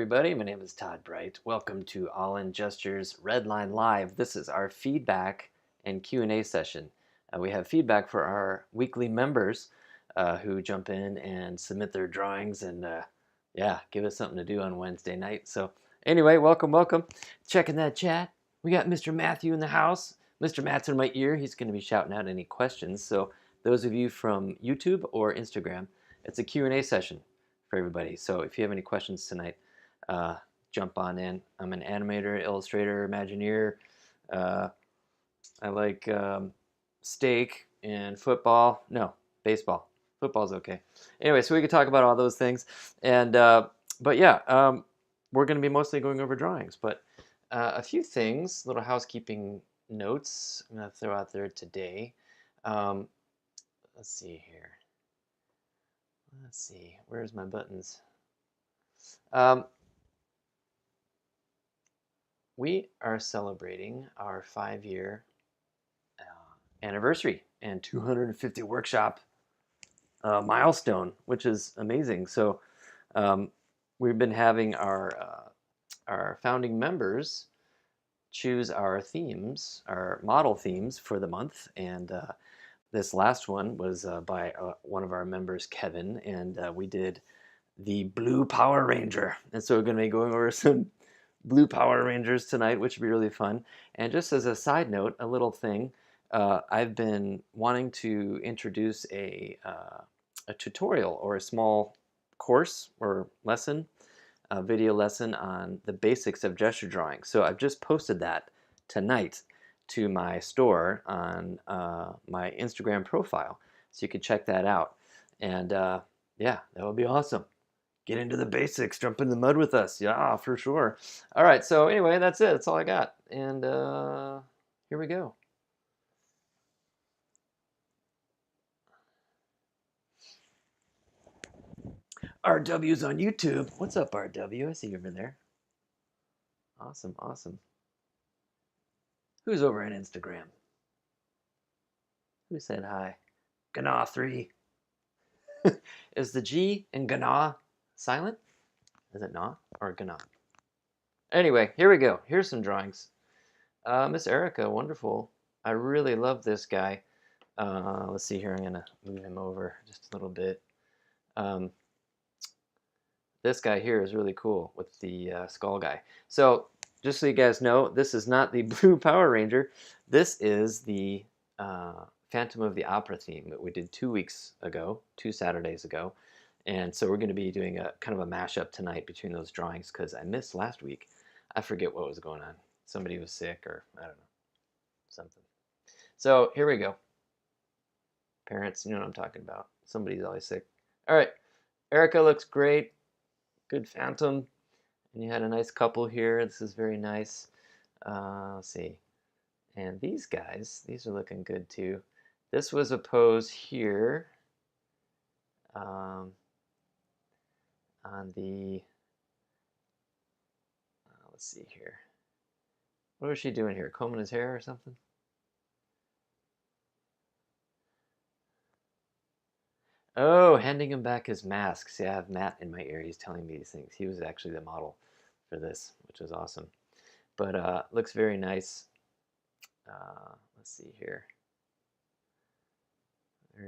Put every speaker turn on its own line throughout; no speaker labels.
everybody. My name is Todd Bright. Welcome to All In Gestures Redline Live. This is our feedback and Q&A session. We have feedback for our weekly members who jump in and submit their drawings and give us something to do on Wednesday night. So anyway, welcome. Checking that chat. We got Mr. Matthew in the house. Mr. Matt's in my ear. He's going to be shouting out any questions. So those of you from YouTube or Instagram, it's a Q&A session for everybody. So if you have any questions tonight, jump on in. I'm an animator, illustrator, Imagineer. I like steak and football. No, baseball. Football's okay. Anyway, so we could talk about all those things. And we're going to be mostly going over drawings. But a few things, little housekeeping notes I'm going to throw out there today. Let's see here. Let's see, where's my buttons? We are celebrating our 5-year anniversary and 250 workshop milestone, which is amazing. So we've been having our founding members choose our themes, our model themes for the month, and this last one was by one of our members, Kevin, and we did the Blue Power Ranger. And so we're going to be going over some Blue Power Rangers tonight, which will be really fun. And just as a side note, a little thing, I've been wanting to introduce a tutorial or a small course or lesson, a video lesson on the basics of gesture drawing. So I've just posted that tonight to my store on my Instagram profile, so you can check that out. And yeah, that would be awesome. Get into the basics, jump in the mud with us. Yeah, for sure. All right, so anyway, that's it. That's all I got. And here we go. RW's on YouTube. What's up, RW? I see you over there. Awesome. Who's over on Instagram? Who said hi? Gnaw3. Is the G in Gnaw silent? Is it Gnaw or Gnaw? Anyway, here we go. Here's some drawings. Miss Erica, wonderful. I really love this guy. Let's see here. I'm going to move him over just a little bit. This guy here is really cool with the skull guy. So just so you guys know, this is not the Blue Power Ranger. This is the Phantom of the Opera theme that we did 2 weeks ago, 2 Saturdays ago. And so we're going to be doing a kind of a mashup tonight between those drawings because I missed last week. I forget what was going on. Somebody was sick or I don't know, something. So here we go. Parents, you know what I'm talking about. Somebody's always sick. All right, Erica looks great. Good Phantom. And you had a nice couple here. This is very nice. Let's see. And these guys, these are looking good too. This was a pose here on the, let's see here. What was she doing here? Combing his hair or something? Oh, handing him back his mask. See, I have Matt in my ear. He's telling me these things. He was actually the model for this, which is awesome. But looks very nice. Let's see here.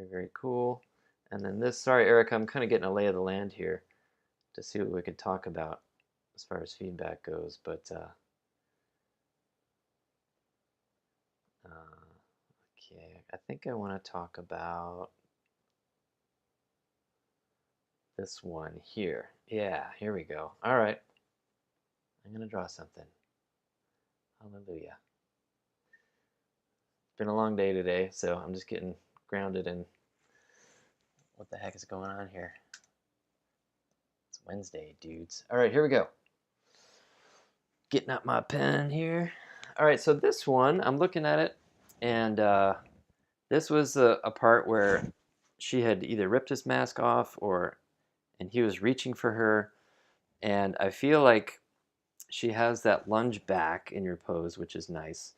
Very cool. And then this, sorry, Erica, I'm kind of getting a lay of the land here to see what we could talk about as far as feedback goes. But okay, I think I want to talk about this one here. Yeah, here we go. All right. I'm going to draw something. Hallelujah. It's been a long day today, so I'm just getting grounded in what the heck is going on here. It's Wednesday, dudes. All right, here we go. Getting out my pen here. All right, so this one, I'm looking at it, and this was a part where she had either ripped his mask off and he was reaching for her, and I feel like she has that lunge back in your pose, which is nice.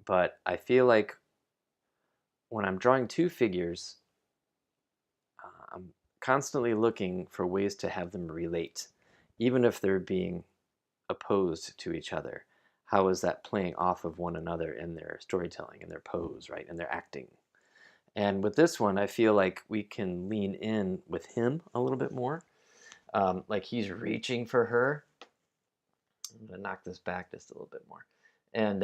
But I feel like when I'm drawing two figures, I'm constantly looking for ways to have them relate, even if they're being opposed to each other. How is that playing off of one another in their storytelling, in their pose, right, in their acting? And with this one, I feel like we can lean in with him a little bit more. Like he's reaching for her. I'm going to knock this back just a little bit more. And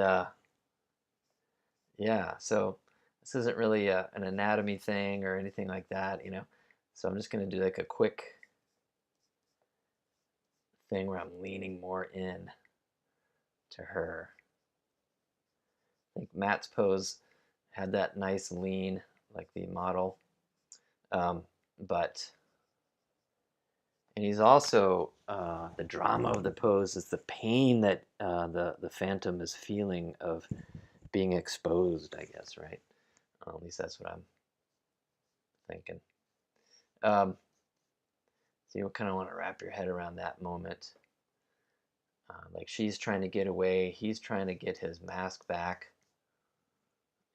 yeah, so this isn't really an anatomy thing or anything like that, you know. So I'm just going to do like a quick thing where I'm leaning more in to her. I think Matt's pose had that nice lean, like the model, but and he's also the drama of the pose is the pain that the Phantom is feeling of being exposed, I guess, right? At least that's what I'm thinking. So you kind of want to wrap your head around that moment. Like she's trying to get away, he's trying to get his mask back,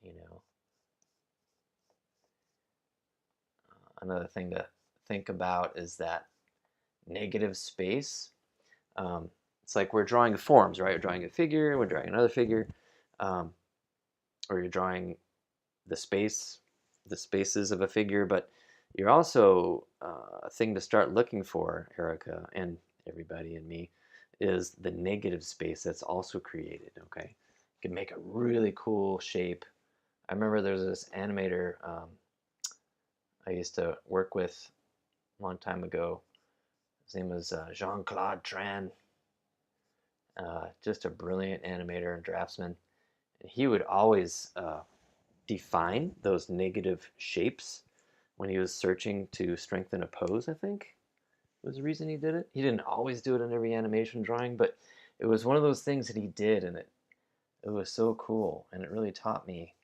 you know. Another thing to think about is that negative space. It's like we're drawing forms, right? We're drawing a figure, we're drawing another figure, or you're drawing the spaces of a figure, but you're also a thing to start looking for, Erica and everybody and me, is the negative space that's also created, okay? You can make a really cool shape. I remember there's this animator I used to work with a long time ago. His name was Jean-Claude Tran. Just a brilliant animator and draftsman. And he would always define those negative shapes when he was searching to strengthen a pose, I think was the reason he did it. He didn't always do it in every animation drawing, but it was one of those things that he did, and it was so cool, and it really taught me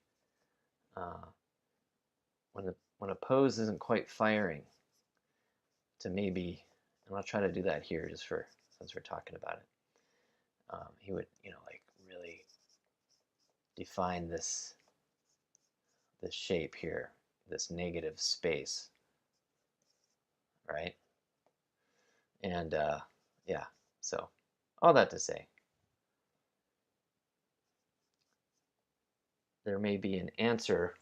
when a pose isn't quite firing to maybe, and I'll try to do that here just for since we're talking about it. He would, like really define this shape here, this negative space, right? And yeah, so all that to say, there may be an answer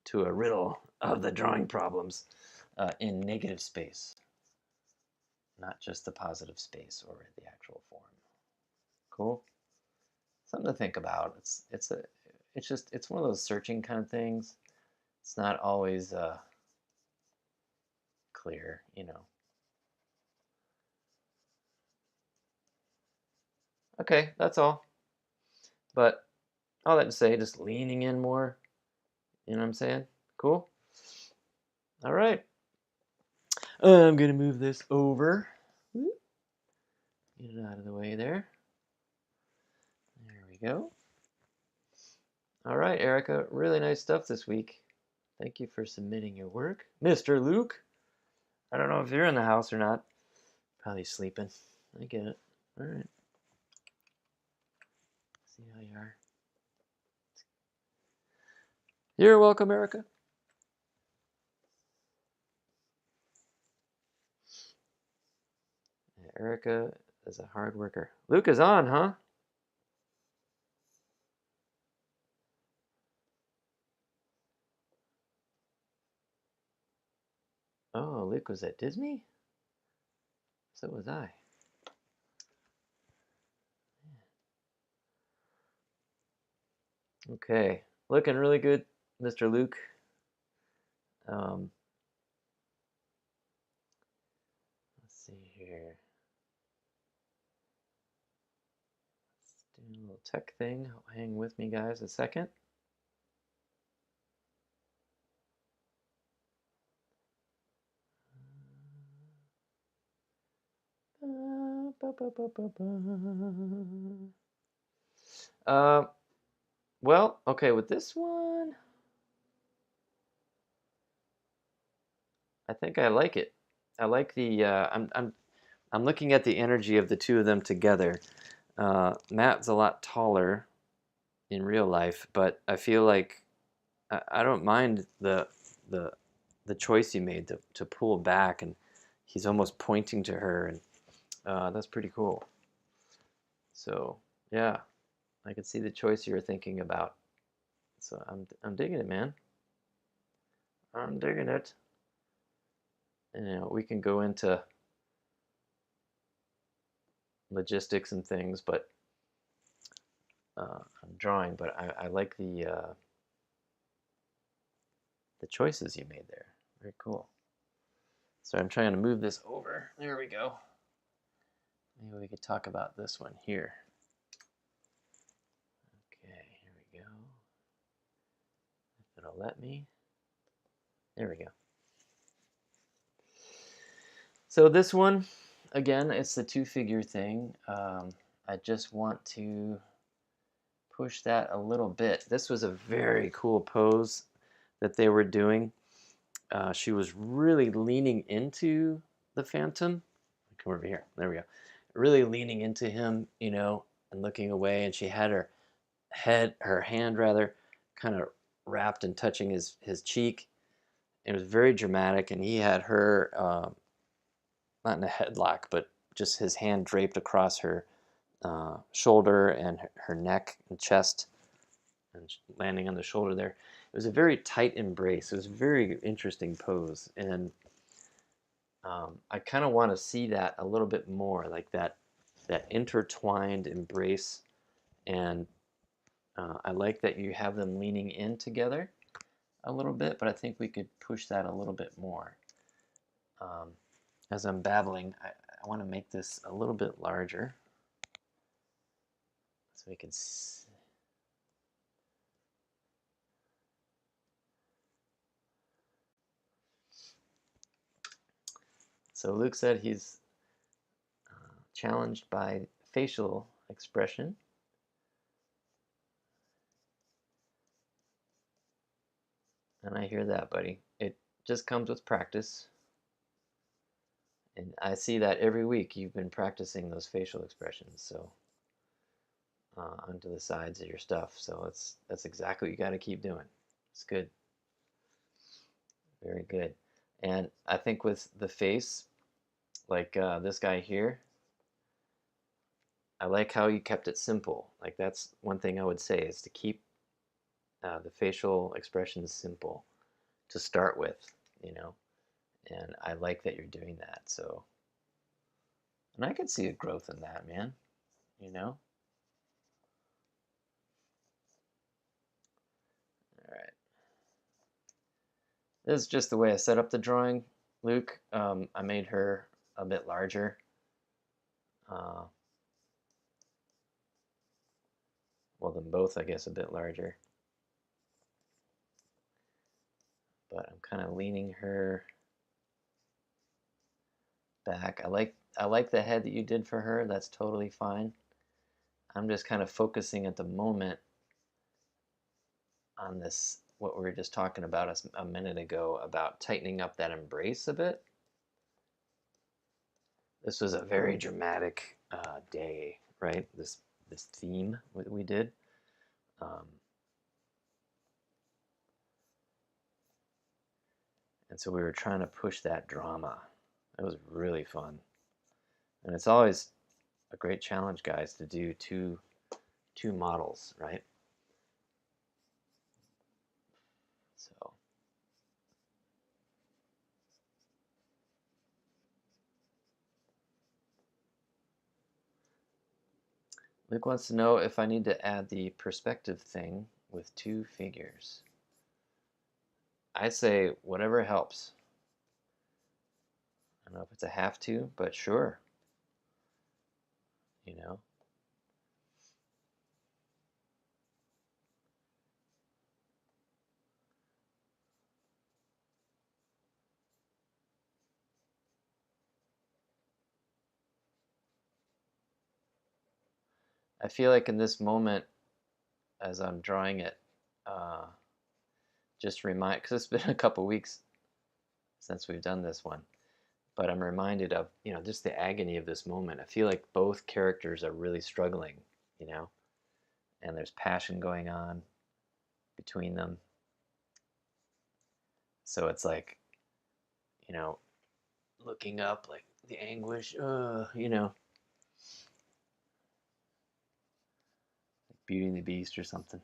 to a riddle of the drawing problems in negative space, not just the positive space or the actual form. Cool. Something to think about. It's one of those searching kind of things. It's not always clear, Okay, that's all. But all that to say, just leaning in more. You know what I'm saying? Cool. All right. I'm gonna move this over. Get it out of the way there. There we go. All right, Erica, really nice stuff this week. Thank you for submitting your work. Mr. Luke, I don't know if you're in the house or not. Probably sleeping. I get it. All right. See how you are. You're welcome, Erica. Yeah, Erica is a hard worker. Luke is on, huh? Oh, Luke was at Disney? So was I. Okay, looking really good, Mr. Luke. Let's see here. Let's do a little tech thing. Hang with me, guys, a second. Well, okay, with this one, I think I like it. I like the. I'm looking at the energy of the two of them together. Matt's a lot taller in real life, but I feel like I don't mind the the choice you made to pull back, and he's almost pointing to her, and that's pretty cool. So yeah, I could see the choice you were thinking about. So I'm digging it, man. I'm digging it. And, you know, we can go into logistics and things, but I'm drawing. But I like the choices you made there. Very cool. So I'm trying to move this over. There we go. Maybe we could talk about this one here. Okay, here we go. If it'll let me. There we go. So this one, again, it's the two-figure thing. I just want to push that a little bit. This was a very cool pose that they were doing. She was really leaning into the Phantom. Come over here. There we go. Really leaning into him, you know, and looking away. And she had her hand rather, kind of wrapped and touching his cheek. It was very dramatic, and he had her not in a headlock, but just his hand draped across her shoulder and her neck and chest, and landing on the shoulder there. It was a very tight embrace. It was a very interesting pose, and I kind of want to see that a little bit more, like that intertwined embrace. And I like that you have them leaning in together a little bit, but I think we could push that a little bit more. As I'm babbling, I want to make this a little bit larger so we can see. So Luke said he's challenged by facial expression. And I hear that, buddy. It just comes with practice. And I see that every week you've been practicing those facial expressions, so onto the sides of your stuff. So that's exactly what you got to keep doing. It's good. Very good. And I think with the face, like this guy here, I like how you kept it simple. Like that's one thing I would say is to keep the facial expressions simple to start with, you know. And I like that you're doing that. So, and I could see a growth in that, man. You know. All right. This is just the way I set up the drawing, Luke. I made her a bit larger. Well, them both, I guess, a bit larger. But I'm kind of leaning her back. I like the head that you did for her. That's totally fine. I'm just kind of focusing at the moment on this, what we were just talking about a minute ago, about tightening up that embrace a bit. This was a very dramatic day, right? This theme we did. And so we were trying to push that drama. It was really fun. And it's always a great challenge, guys, to do two models, right? So Luke wants to know if I need to add the perspective thing with two figures. I say whatever helps. I don't know if it's a have to, but sure. You know. I feel like in this moment, as I'm drawing it, just remind, because it's been a couple weeks since we've done this one, but I'm reminded of, you know, just the agony of this moment. I feel like both characters are really struggling, you know, and there's passion going on between them. So it's like you know, looking up like the anguish, you know, like Beauty and the Beast or something.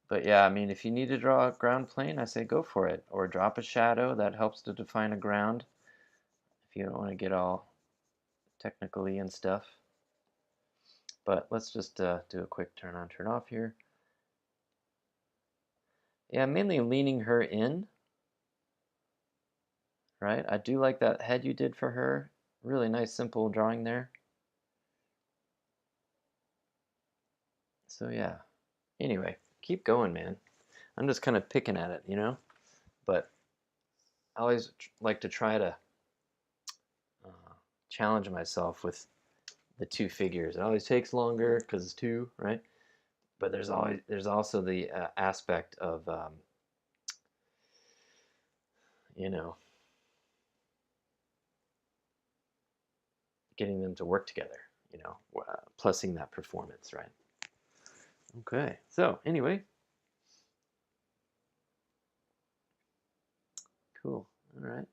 But yeah, I mean, if you need to draw a ground plane, I say go for it. Or drop a shadow, that helps to define a ground if you don't want to get all technically and stuff. But let's just do a quick turn on, turn off here. Yeah, mainly leaning her in, right? I do like that head you did for her. Really nice, simple drawing there. So yeah, anyway, keep going, man. I'm just kind of picking at it, you know? But I always like to try to challenge myself with the two figures. It always takes longer because it's two, right? But there's also the aspect of you know, getting them to work together, you know, plussing that performance, right? Okay, so anyway, cool. All right,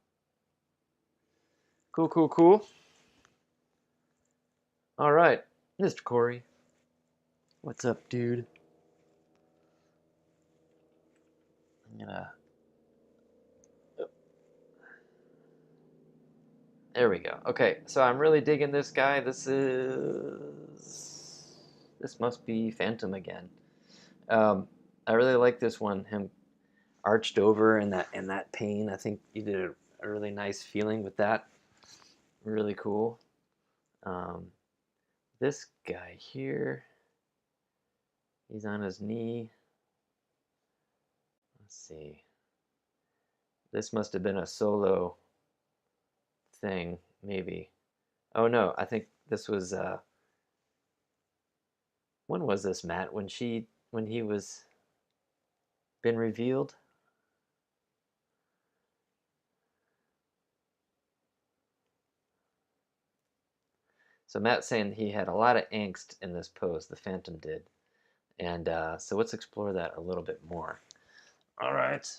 cool, cool, cool. All right, Mr. Corey, what's up, dude? I'm gonna. Oh, there we go. Okay, so I'm really digging this guy. This must be Phantom again. I really like this one. Him arched over in that pain. I think you did a really nice feeling with that. Really cool. Um, this guy here, he's on his knee. Let's see. This must have been a solo thing, maybe. Oh no, I think this was when was this, Matt? When he was been revealed? So Matt's saying he had a lot of angst in this pose, the Phantom did. And so let's explore that a little bit more. All right.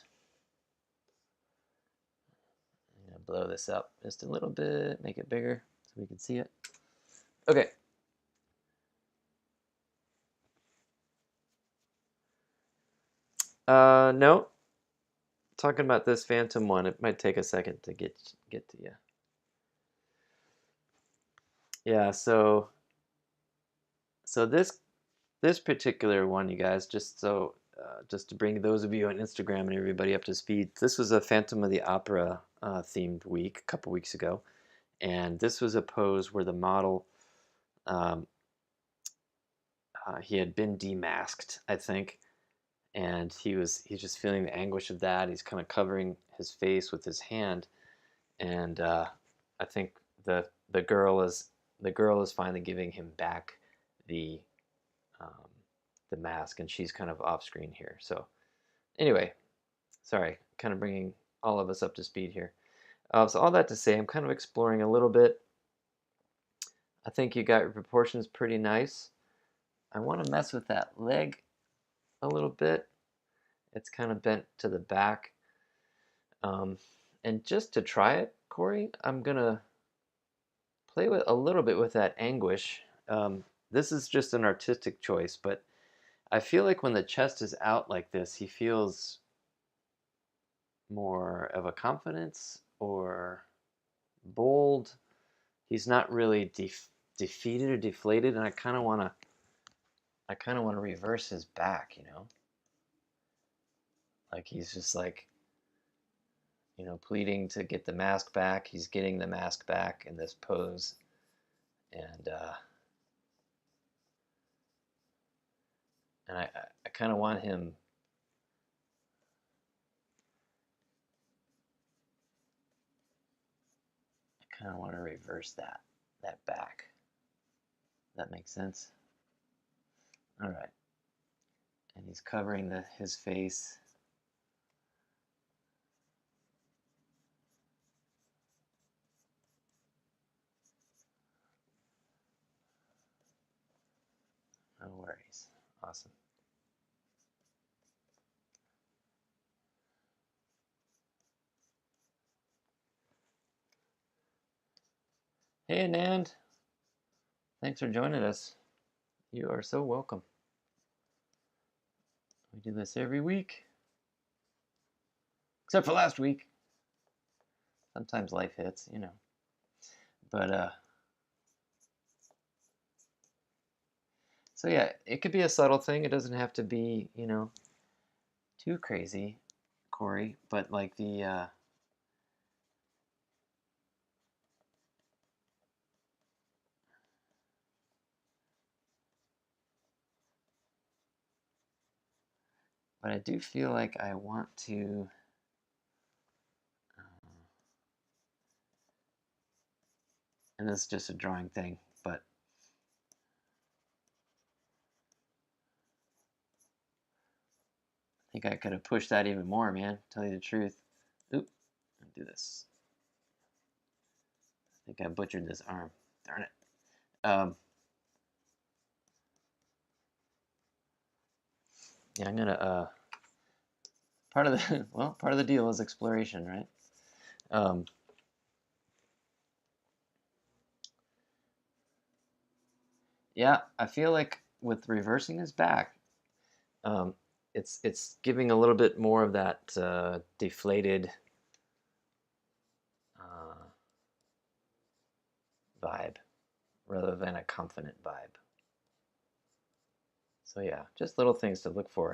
I'm gonna blow this up just a little bit, make it bigger so we can see it. Okay. No. Talking about this Phantom one, it might take a second to get to you. Yeah, so this particular one, you guys, just to bring those of you on Instagram and everybody up to speed, this was a Phantom of the Opera themed week a couple weeks ago, and this was a pose where the model um, he had been demasked, I think, and he's just feeling the anguish of that. He's kind of covering his face with his hand, and I think the the girl is finally giving him back the um, the mask, and she's kind of off screen here. So anyway, sorry, kind of bringing all of us up to speed here. So all that to say, I'm kind of exploring a little bit. I think you got your proportions pretty nice. I want to mess with that leg a little bit. It's kind of bent to the back. Um, and just to try it, Corey, I'm gonna play with a little bit with that anguish. This is just an artistic choice, but I feel like when the chest is out like this, he feels more of a confidence or bold. He's not really defeated or deflated, and I kind of want to reverse his back, you know, like he's just like, you know, pleading to get the mask back. He's getting the mask back in this pose, and I kind of want him. I kind of want to reverse that back. That makes sense. All right, and he's covering his face. No worries. Awesome. Hey, Anand. Thanks for joining us. You are so welcome. We do this every week, except for last week. Sometimes life hits, you know. But so yeah, it could be a subtle thing. It doesn't have to be, too crazy, Corey. But like but I do feel like I want to. And this is just a drawing thing, but I think I could have pushed that even more, man. Tell you the truth. Oop, let me do this. I think I butchered this arm. Darn it. Yeah, I'm gonna. Part of the part of the deal is exploration, right? Um, yeah, I feel like with reversing his back, um, it's giving a little bit more of that deflated uh, vibe rather than a confident vibe. So yeah, just little things to look for,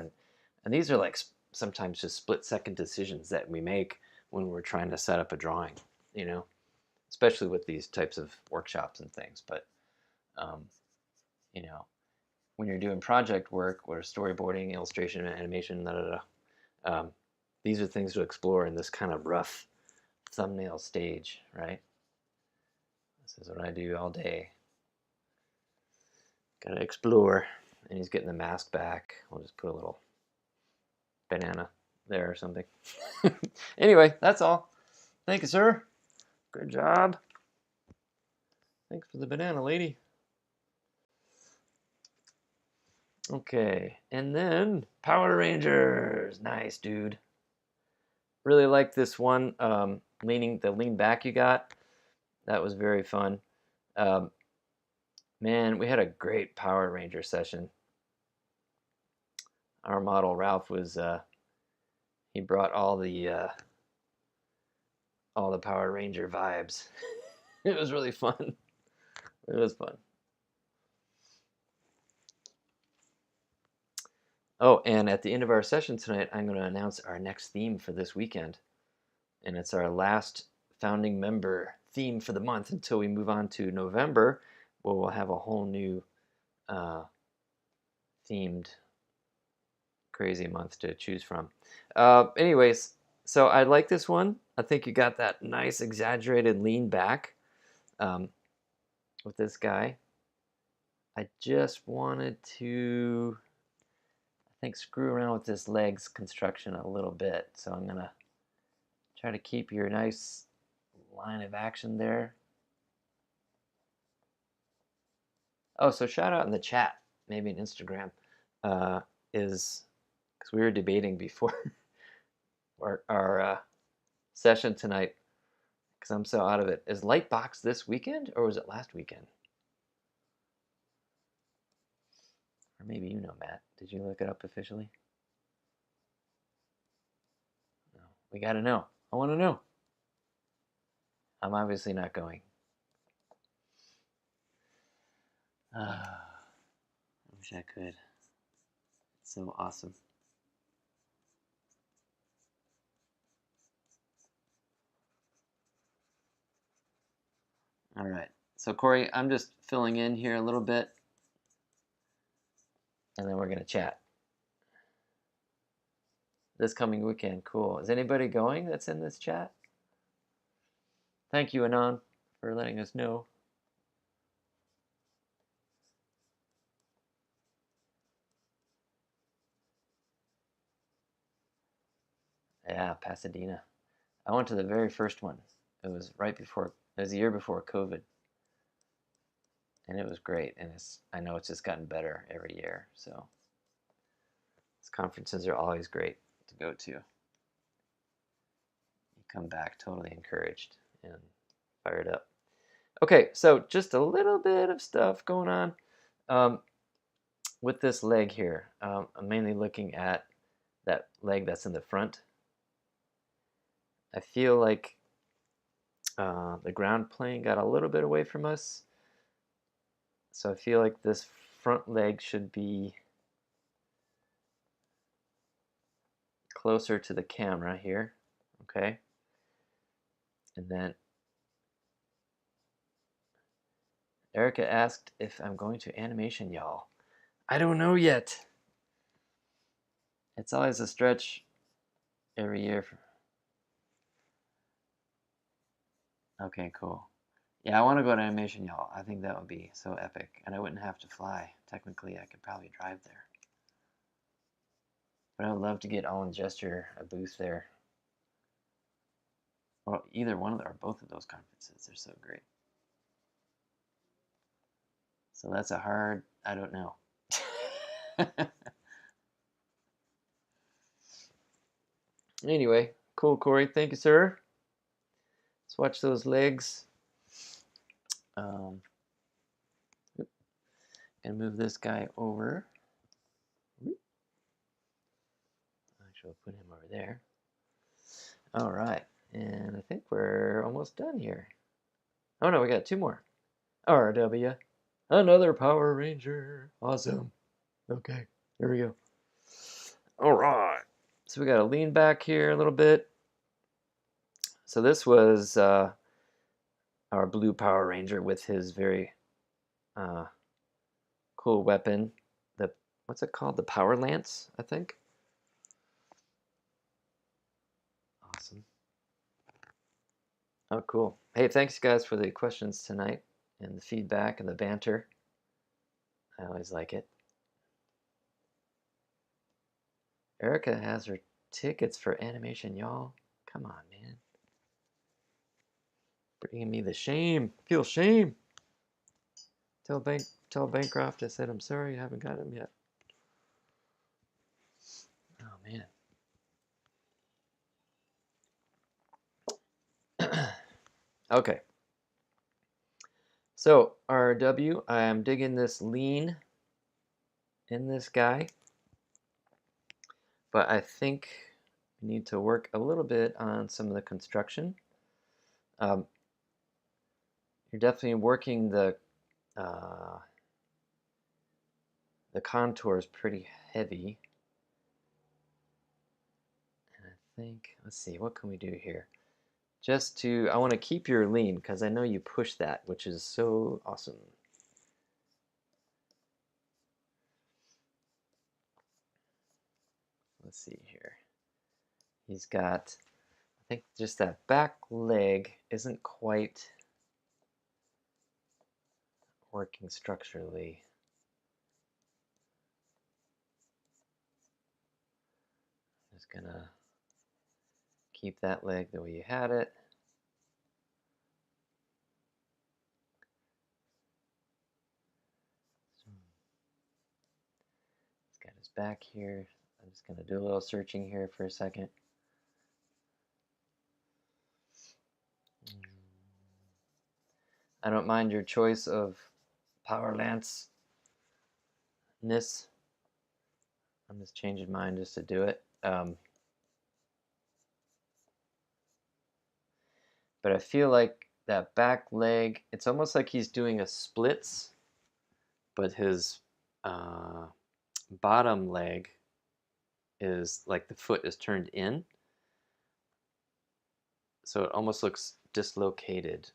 and these are like sometimes just split-second decisions that we make when we're trying to set up a drawing, you know, especially with these types of workshops and things. But um, you know, when you're doing project work or storyboarding, illustration, animation, da da da, these are things to explore in this kind of rough thumbnail stage, right? This is what I do all day. Gotta explore. And he's getting the mask back. We'll just put a little banana there or something. Anyway, that's all. Thank you, sir. Good job. Thanks for the banana, lady. Okay, and then Power Rangers. Nice, dude. Really like this one. The lean back you got. That was very fun. Um, Man, we had a great Power Ranger session. Our model Ralph was he brought all the Power Ranger vibes. It was really fun. It was fun. Oh, and at the end of our session tonight, I'm going to announce our next theme for this weekend, and it's our last founding member theme for the month until we move on to November, where we'll have a whole new uh, themed crazy month to choose from. Anyways, so I like this one. I think you got that nice exaggerated lean back um, with this guy. I just wanted to, I think, screw around with this legs construction a little bit. So I'm gonna try to keep your nice line of action there. Oh, so shout out in the chat, maybe in Instagram, is because we were debating before our session tonight, because I'm so out of it. Is Lightbox this weekend or was it last weekend? Or maybe you know, Matt. Did you look it up officially? No. We gotta know. I want to know. I'm obviously not going. I wish I could. It's so awesome. All right. So, Corey, I'm just filling in here a little bit, and then we're going to chat. This coming weekend, cool. Is anybody going that's in this chat? Thank you, Anon, for letting us know. Yeah, Pasadena. I went to the very first one. It was it was the year before COVID. And it was great. And I know it's just gotten better every year. So these conferences are always great to go to. You come back totally encouraged and fired up. Okay, so just a little bit of stuff going on um, with this leg here. I'm mainly looking at that leg that's in the front. I feel like the ground plane got a little bit away from us. So I feel like this front leg should be closer to the camera here. Okay. And then Erica asked if I'm going to animation, y'all. I don't know yet. It's always a stretch every year. Okay, cool. Yeah, I want to go to animation, y'all. I think that would be so epic. And I wouldn't have to fly. Technically, I could probably drive there. But I would love to get All Gesture a booth there. Well, either one of them, or both of those conferences. They're so great. So that's a hard, I don't know. Anyway, cool, Corey. Thank you, sir. Let's watch those legs. Gonna move this guy over. Actually, I'll put him over there. All right, and I think we're almost done here. Oh no, we got two more. RW, another Power Ranger. Awesome. Okay, here we go. All right, so we got to lean back here a little bit. So this was our blue Power Ranger with his very cool weapon. The what's it called? The Power Lance, I think. Awesome. Oh, cool. Hey, thanks guys for the questions tonight and the feedback and the banter. I always like it. Erica has her tickets for animation, y'all. Come on, man. Bringing me the shame. Feel shame. Tell Bancroft I said I'm sorry I haven't got him yet. Oh man. Okay. So RW, I am digging this lean in this guy, but I think we need to work a little bit on some of the construction. You're definitely working the contours pretty heavy. And I think, let's see, what can we do here? I want to keep your lean because I know you push that, which is so awesome. Let's see here. He's got, I think just that back leg isn't quite working structurally. Just gonna keep that leg the way you had it. He's got his back here. I'm just gonna do a little searching here for a second. I don't mind your choice of Power Lance-ness. I'm just changing mine just to do it. But I feel like that back leg, it's almost like he's doing a splits, but his bottom leg is like the foot is turned in. So it almost looks dislocated.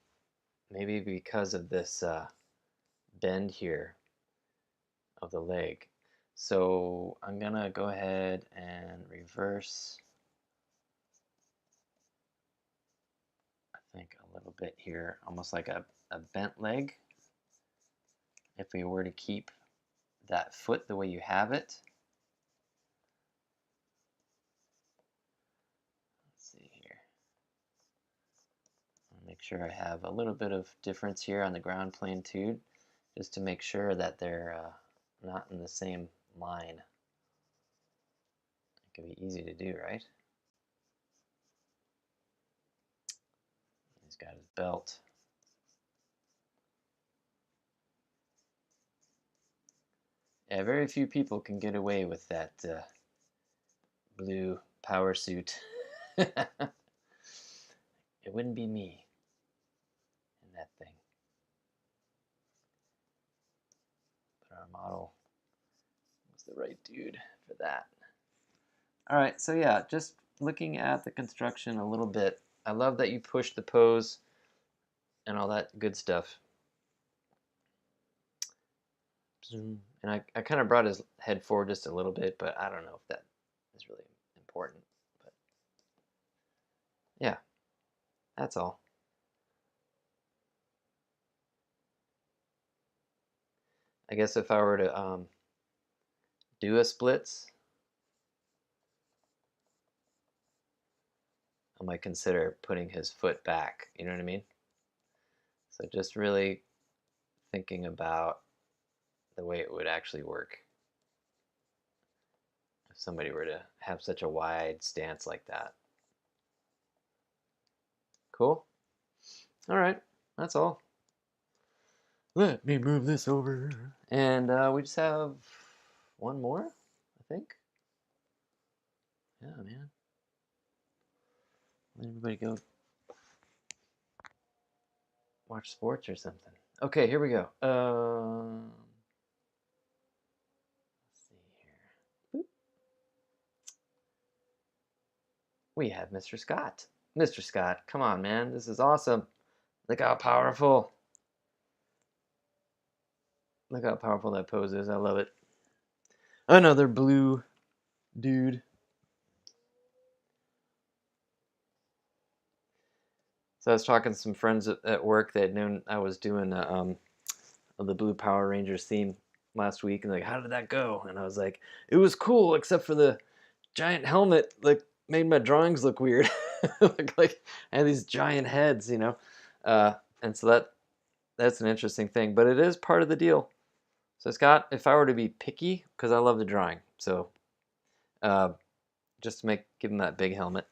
Maybe because of this bend here of the leg. So I'm gonna go ahead and reverse, I think a little bit here, almost like a bent leg. If we were to keep that foot the way you have it. Let's see here. I'll make sure I have a little bit of difference here on the ground plane too, just to make sure that they're not in the same line. It can be easy to do, right? He's got his belt. Yeah, very few people can get away with that blue power suit. It wouldn't be me in that thing. But our model was the right dude for that. All right, so yeah, just looking at the construction a little bit. I love that you push the pose and all that good stuff. And I kind of brought his head forward just a little bit, but I don't know if that is really important. But yeah, that's all. I guess if I were to do a splits, I might consider putting his foot back. You know what I mean? So just really thinking about the way it would actually work if somebody were to have such a wide stance like that. Cool? All right, that's all. Let me move this over. And we just have one more, I think. Yeah, man. Let everybody go watch sports or something. Okay, here we go. Let's see here. Boop. We have Mr. Scott. Mr. Scott, come on, man. This is awesome. Look how powerful. Look how powerful that pose is. I love it. Another blue dude. So I was talking to some friends at work that had known I was doing the Blue Power Rangers theme last week, and like, how did that go? And I was like, it was cool, except for the giant helmet. Like, made my drawings look weird. like I had these giant heads, you know. And so that's an interesting thing, but it is part of the deal. So Scott, if I were to be picky, because I love the drawing, so just to give him that big helmet,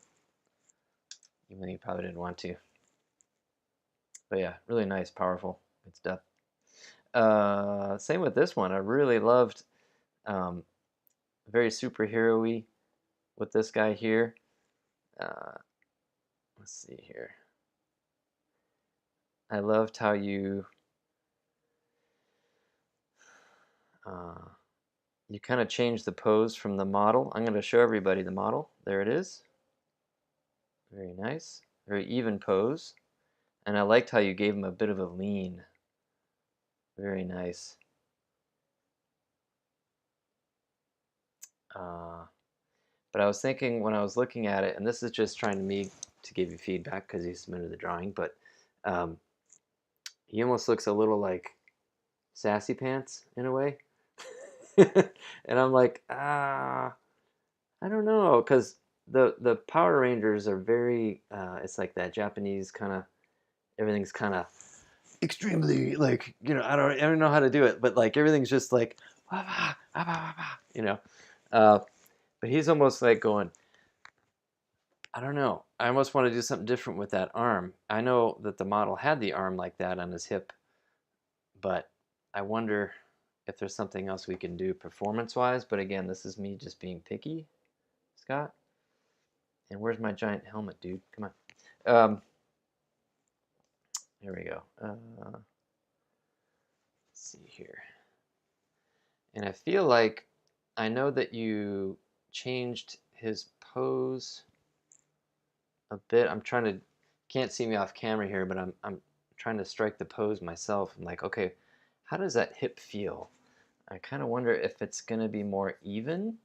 even though you probably didn't want to. But yeah, really nice, powerful, good stuff. Same with this one. I really loved very superhero-y with this guy here. Let's see here. I loved how you kind of changed the pose from the model. I'm going to show everybody the model. There it is. Very nice. Very even pose. And I liked how you gave him a bit of a lean. Very nice. But I was thinking when I was looking at it, and this is just trying to give you feedback because he submitted the drawing, but he almost looks a little like Sassy Pants in a way. And I'm like, I don't know, because the Power Rangers are very, it's like that Japanese kind of, everything's kind of extremely like, you know, I don't know how to do it, but like everything's just like, you know. But he's almost like going, I don't know. I almost want to do something different with that arm. I know that the model had the arm like that on his hip, but I wonder if there's something else we can do performance-wise. But again, this is me just being picky, Scott. And where's my giant helmet, dude? Come on. Here we go. Let's see here. And I feel like I know that you changed his pose a bit. I'm trying to, can't see me off camera here, but I'm trying to strike the pose myself. I'm like, okay, how does that hip feel? I kind of wonder if it's going to be more even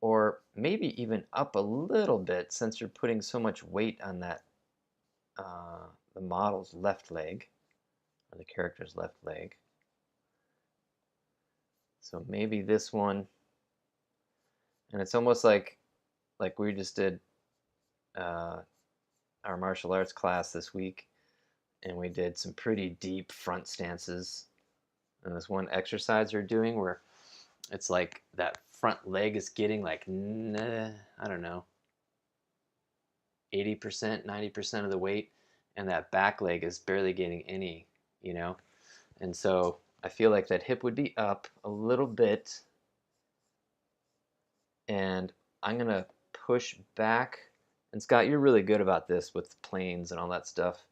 or maybe even up a little bit since you're putting so much weight on that, the model's left leg, or the character's left leg. So maybe this one, and it's almost like we just did our martial arts class this week, and we did some pretty deep front stances. And this one exercise you're doing where it's like that front leg is getting like, I don't know, 80%, 90% of the weight, and that back leg is barely getting any, you know? And so I feel like that hip would be up a little bit, and I'm gonna push back. And Scott, you're really good about this with planes and all that stuff,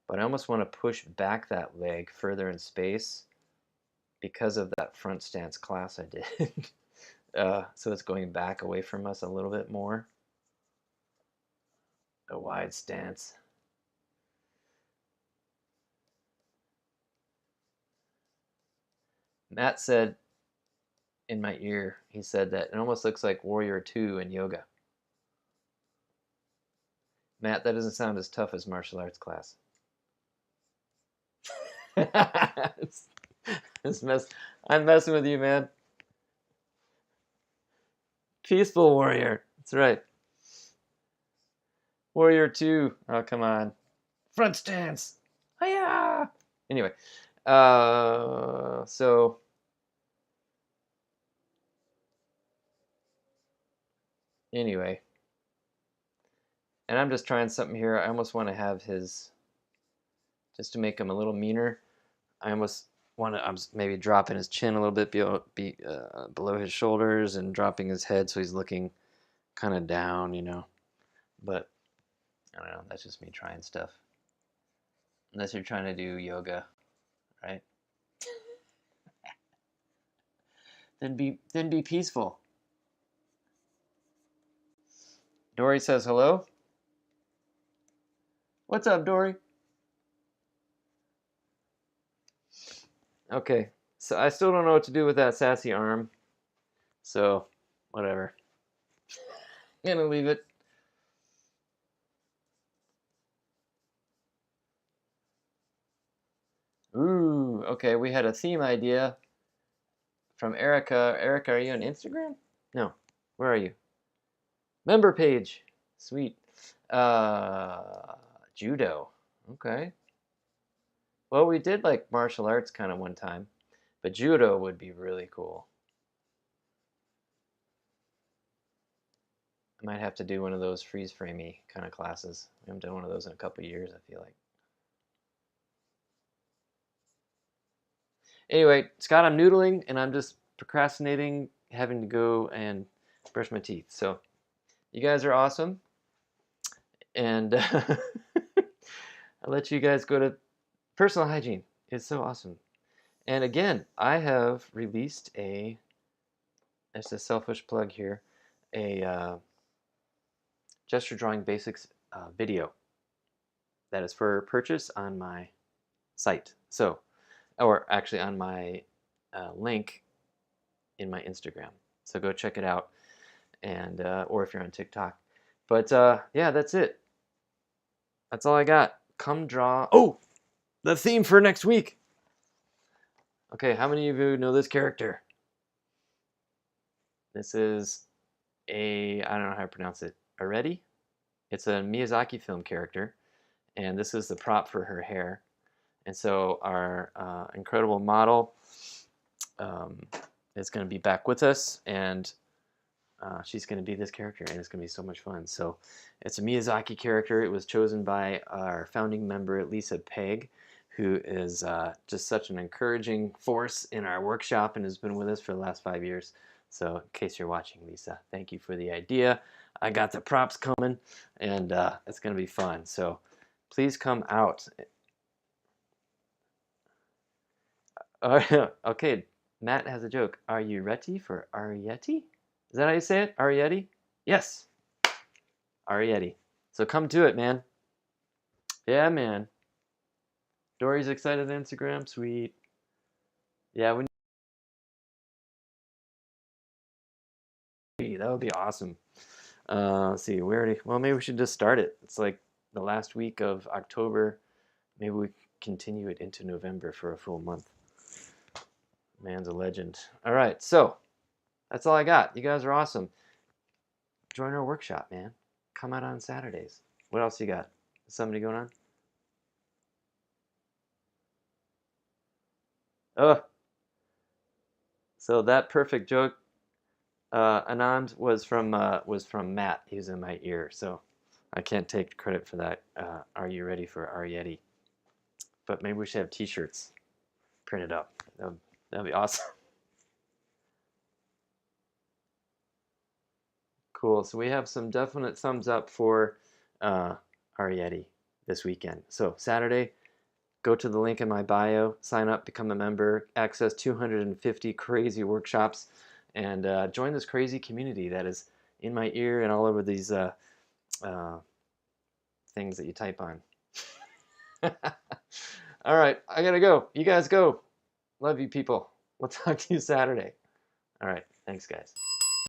but I almost want to push back that leg further in space because of that front stance class I did. So it's going back away from us a little bit more. A wide stance. Matt said in my ear, he said that it almost looks like Warrior 2 in yoga. Matt, that doesn't sound as tough as martial arts class. I'm messing with you, man. Peaceful warrior. That's right. Warrior 2. Oh, come on. Front stance. Hiya! Anyway, so anyway, and I'm just trying something here. I almost want to have his, just to make him a little meaner. I almost want to, I'm maybe dropping his chin a little bit below his shoulders and dropping his head so he's looking kind of down, you know. But I don't know. That's just me trying stuff. Unless you're trying to do yoga, right? Then be peaceful. Dory says hello. What's up, Dory? Okay, so I still don't know what to do with that sassy arm. So, whatever. I'm gonna leave it. Ooh, okay, we had a theme idea from Erica. Erica, are you on Instagram? No. Where are you? Member page. Sweet. Judo. Okay. Well, we did like martial arts kind of one time, but judo would be really cool. I might have to do one of those freeze framey kind of classes. I haven't done one of those in a couple of years, I feel like. Anyway, Scott, I'm noodling and I'm just procrastinating having to go and brush my teeth. So you guys are awesome. And I'll let you guys go to personal hygiene. It's so awesome. And again, I have released it's a selfish plug here, a gesture drawing basics video that is for purchase on my site. So, or actually on my link in my Instagram. So go check it out, and or if you're on TikTok. But yeah, that's it. That's all I got. Come draw. Oh, the theme for next week. Okay, how many of you know this character? This is I don't know how to pronounce it. Areti? It's a Miyazaki film character, and this is the prop for her hair. And so our incredible model is going to be back with us, and she's going to be this character, and it's going to be so much fun. So it's a Miyazaki character. It was chosen by our founding member, Lisa Pegg, who is just such an encouraging force in our workshop and has been with us for the last 5 years. So in case you're watching, Lisa, thank you for the idea. I got the props coming, and it's going to be fun. So please come out. Okay, Matt has a joke. Are you ready for Arietti? Is that how you say it? Arietti? Yes. Arietti. So come to it, man. Yeah, man. Dory's excited on Instagram. Sweet. Yeah, that would be awesome. Let's see. Well, maybe we should just start it. It's like the last week of October. Maybe we continue it into November for a full month. Man's a legend. All right, so that's all I got. You guys are awesome. Join our workshop, man. Come out on Saturdays. What else you got? Is somebody going on? Oh, so that perfect joke, Anand, was from Matt. He was in my ear, so I can't take credit for that. Are you ready for Arietti? But maybe we should have T-shirts. print it up. That'd be awesome. Cool. So we have some definite thumbs up for our Yeti this weekend. So Saturday, go to the link in my bio, sign up, become a member, access 250 crazy workshops, and join this crazy community that is in my ear and all over these things that you type on. All right, I gotta go. You guys go. Love you people. We'll talk to you Saturday. All right, thanks guys.